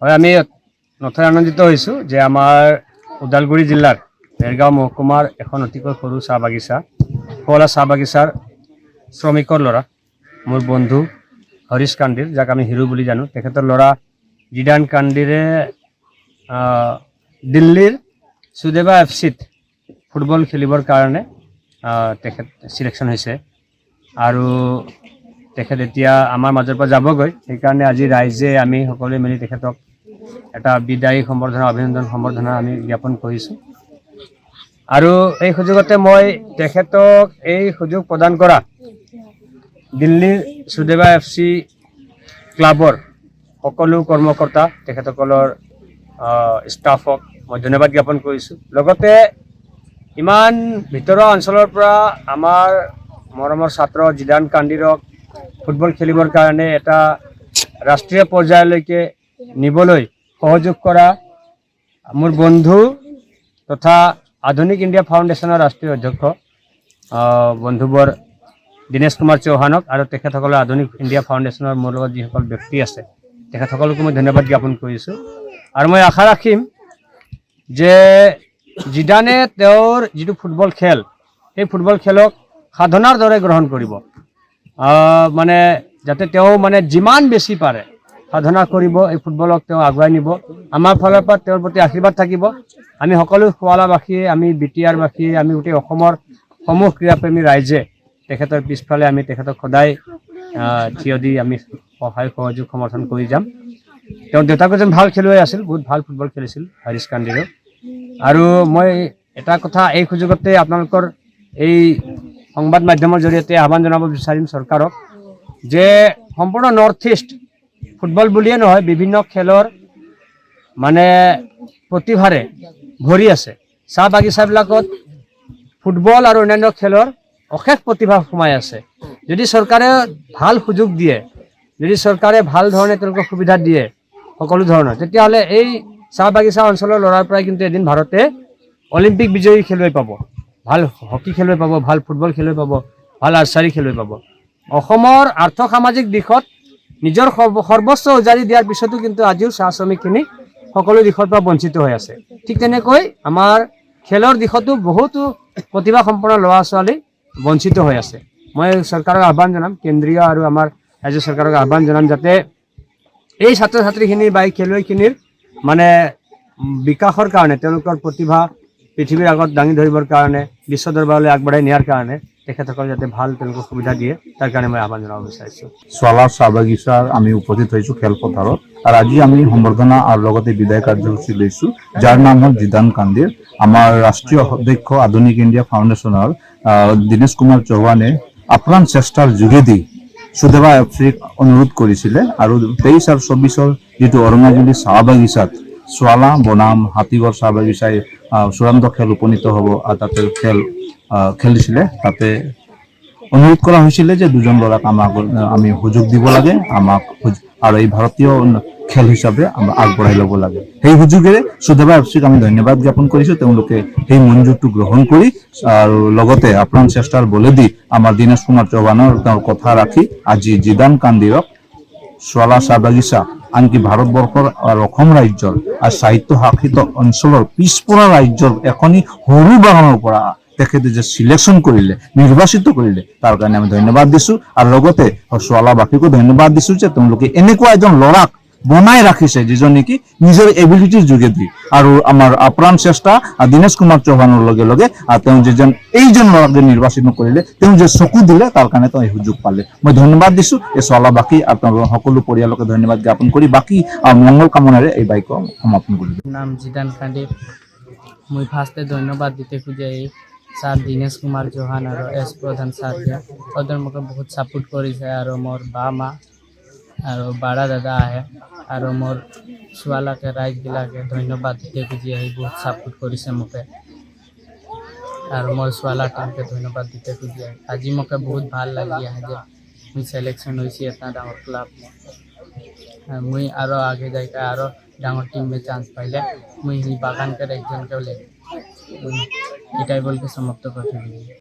হয়, আমি নথৈ আনন্দিত হৈছোঁ যে আমাৰ ওদালগুৰি জিলাৰ মেৰগাঁও মহকুমাৰ এখন অতিকৈ সৰু চাহ বাগিচা শুৱালা চাহ বাগিচাৰ শ্ৰমিকৰ ল'ৰা মোৰ বন্ধু হৰিশ কান্দিৰ, যাক আমি হিৰো বুলি জানো, তেখেতৰ ল'ৰা জিদান কান্দিৰে দিল্লীৰ সুদেৱা এফচিত ফুটবল খেলিবৰ কাৰণে তেখেত চিলেকশ্যন হৈছে আৰু তেখেত এতিয়া আমাৰ মাজৰ পৰা যাবগৈ। সেইকাৰণে আজি ৰাইজে আমি সকলোৱে মিলি তেখেতক এটা বিদায়ী সম্বৰ্ধনা, অভিনন্দন সম্বৰ্ধনা আমি জ্ঞাপন কৰিছোঁ। আৰু এই সুযোগতে মই তেখেতক এই সুযোগ প্ৰদান কৰা দিল্লীৰ সুদেৱা এফচি ক্লাবৰ সকলো কৰ্মকৰ্তা, তেখেতসকলৰ ষ্টাফক মই ধন্যবাদ জ্ঞাপন কৰিছোঁ। লগতে ইমান ভিতৰুৱা অঞ্চলৰ পৰা আমাৰ মৰমৰ ছাত্ৰ জিদান কান্দিৰক ফুটবল খেলিবৰ কাৰণে এটা ৰাষ্ট্ৰীয় পৰ্যায়লৈকে নিবলৈ সহযোগ কৰা মোৰ বন্ধু তথা আধুনিক ইণ্ডিয়া ফাউণ্ডেশ্যনৰ ৰাষ্ট্ৰীয় অধ্যক্ষ বন্ধুবৰ দীনেশ কুমাৰ চৌহানক আৰু তেখেতসকলৰ আধুনিক ইণ্ডিয়া ফাউণ্ডেশ্যনৰ মোৰ লগত যিসকল ব্যক্তি আছে তেখেতসকলকো মই ধন্যবাদ জ্ঞাপন কৰিছোঁ। আৰু মই আশা ৰাখিম যে জিদানে তেওঁৰ যিটো ফুটবল খেল, সেই ফুটবল খেলক সাধনাৰ দৰে গ্ৰহণ কৰিব, মানে যাতে তেওঁ মানে যিমান বেছি পাৰে সাধনা কৰিব, এই ফুটবলক তেওঁ আগুৱাই নিব। আমাৰ ফালৰ পৰা তেওঁৰ প্ৰতি আশীৰ্বাদ থাকিব। আমি সকলো শুৱালাবাসীয়ে, আমি বিটিআৰবাসীয়ে, আমি গোটেই অসমৰ সমূহ ক্ৰীড়াপ্ৰেমী ৰাইজে তেখেতৰ পিছফালে আমি তেখেতক সদায় থিয় দি আমি সহায় সহযোগ সমৰ্থন কৰি যাম। তেওঁৰ দেউতাক এজন ভাল খেলুৱৈ আছিল, বহুত ভাল ফুটবল খেলিছিল হৰিশ কান্দিৰেও। আৰু মই এটা কথা এই সুযোগতে আপোনালোকৰ এই সংবাদ মাধ্যমৰ জৰিয়তে আহ্বান জনাব বিচাৰিম চৰকাৰক যে সম্পূৰ্ণ নৰ্থ ইষ্ট ফুটবল বুলিয়ে নহয়, বিভিন্ন খেলৰ মানে প্ৰতিভাৰে ভৰি আছে। চাহ বাগিচাবিলাকত ফুটবল আৰু অন্যান্য খেলৰ অশেষ প্ৰতিভা সোমাই আছে। যদি চৰকাৰে ভাল সুযোগ দিয়ে, যদি চৰকাৰে ভাল ধৰণে তেওঁলোকক সুবিধা দিয়ে সকলো ধৰণৰ, তেতিয়াহ'লে এই চাহ বাগিচা অঞ্চলৰ ল'ৰাৰ পৰাই কিন্তু এদিন ভাৰতে অলিম্পিক বিজয়ী খেলুৱৈ পাব, ভাল হকী খেলুৱৈ পাব, ভাল ফুটবল খেলুৱৈ পাব, ভাল আৰ্চাৰী খেলুৱৈ পাব। অসমৰ আৰ্থ সামাজিক দিশত নিজৰ সৰ্বস্ব উজাৰি দিয়াৰ পিছতো কিন্তু আজিও চাহ শ্ৰমিকখিনি সকলো দিশৰ পৰা বঞ্চিত হৈ আছে। ঠিক তেনেকৈ আমাৰ খেলৰ দিশতো বহুতো প্ৰতিভাসম্পন্ন ল'ৰা ছোৱালী বঞ্চিত হৈ আছে। মই চৰকাৰক আহ্বান জনাম, কেন্দ্ৰীয় আৰু আমাৰ ৰাজ্য চৰকাৰক আহ্বান জনাম যাতে এই ছাত্ৰ ছাত্ৰীখিনিৰ বা এই খেলুৱৈখিনিৰ মানে বিকাশৰ কাৰণে, তেওঁলোকৰ প্ৰতিভা পৃথিৱীৰ আগত দাঙি ধৰিবৰ কাৰণে, বিশ্ব দৰবাৰলৈ আগবঢ়াই নিয়াৰ কাৰণে তেখেতসকল যাতে ভাল তেওঁলোকক সুবিধা দিয়ে, তাৰ কাৰণে মই আহ্বান জনাব বিচাৰিছোঁ। শুৱালা চাহ বাগিচাৰ আমি উপস্থিত হৈছোঁ খেলপথাৰত, আৰু আজি আমি সম্বৰ্ধনা আৰু লগতে বিদায় কাৰ্যসূচী লৈছোঁ, যাৰ নাম হ'ল জিদান কান্দিৰ। আমাৰ ৰাষ্ট্ৰীয় অধ্যক্ষ আধুনিক ইণ্ডিয়া ফাউণ্ডেশ্যনৰ দীনেশ কুমাৰ চৌহানে আপ্ৰাণ চেষ্টাৰ যোগেদি সুদেৱা এফচিক অনুৰোধ কৰিছিলে, আৰু 23 আৰু 24 যিটো অৰঙাজুলি চাহ বাগিচাত শুৱালা বনাম হাতীগড় চাহ বাগিচাই চূড়ান্ত খেল উপনীত হ'ব, আৰু তাতে খেলিছিলে। তাতে অনুৰোধ কৰা হৈছিলে যে দুজন ল'ৰাক আমি সুযোগ দিব লাগে, আৰু এই ভাৰতীয় খেল হিচাপে আগবঢ়াই ল'ব লাগে। সেই সুযোগেৰে সুদেৱা এফচিক আমি ধন্যবাদ জ্ঞাপন কৰিছোঁ। তেওঁলোকে সেই মঞ্জুৰটো গ্ৰহণ কৰি আৰু লগতে আপ্ৰাণ চেষ্টাৰ বলেদি আমাৰ দীনেশ কুমাৰ চৌহানৰ তেওঁৰ কথা ৰাখি আজি জিদান কান্দিৰক শুৱালা চাহ বাগিচা, আনকি ভাৰতবৰ্ষৰ আৰু অসম ৰাজ্যৰ আৰু সাহিত্য শাসিত অঞ্চলৰ পিছপৰা ৰাজ্যৰ এখনি সৰু বাগানৰ পৰা তেখেতে যে চিলেকশ্যন কৰিলে, নিৰ্বাচিত কৰিলে, তাৰ কাৰণে আমি ধন্যবাদ দিছোঁ। আৰু লগতে শুৱালাবাসীকো ধন্যবাদ দিছোঁ যে তেওঁলোকে এনেকুৱা এজন ল'ৰাক বনাই ৰাখিছে, যিজন নেকি নিজৰ এবিলিটিৰ যোগেদি আৰু আমাৰ আপ্ৰাণ চেষ্টা দীনেশ কুমাৰ চৌহানৰ লগে লগে তেওঁ যিজন এইজন ল'ৰাক যে নিৰ্বাচিত কৰিলে, তেওঁ যে চকু দিলে, তাৰ কাৰণে তেওঁ এই সুযোগ পালে। মই ধন্যবাদ দিছোঁ এই শুৱালাবাসী আৰু তেওঁলোকৰ সকলো পৰিয়ালকে ধন্যবাদ জ্ঞাপন কৰি বাকী মংগল কামনাৰে এই বাক্য সমাপন কৰিলোঁ। নাম জিদান কান্দি। মই ফাৰ্ষ্টে ধন্যবাদ দিতে খুঁজে এই ছাৰ দীনেশ কুমাৰ চৌহান আৰু এছ প্ৰধান ছাৰকে, সদায় মোক বহুত ছাপোৰ্ট কৰিছে, আৰু মোৰ বা মা আৰু বাৰা দাদা আহে, আৰু মোৰ শুৱালাকে ৰাইজবিলাকে ধন্যবাদ দিতে খুঁজি আহি বহুত ছাপোৰ্ট কৰিছে মোকে, আৰু মই শুৱালা টিমকে ধন্যবাদ দিতে খুঁজি আহি আজি মোকে বহুত ভাল লাগি আহে যে মই চিলেকশ্যন হৈছোঁ এটা ডাঙৰ ক্লাব। মই আৰু আগে যাইকে আৰু ডাঙৰ টিমে চান্স পাইলে মই বাগানকে একজনকেও লেগে এটাই বলকে সমাপ্ত করতে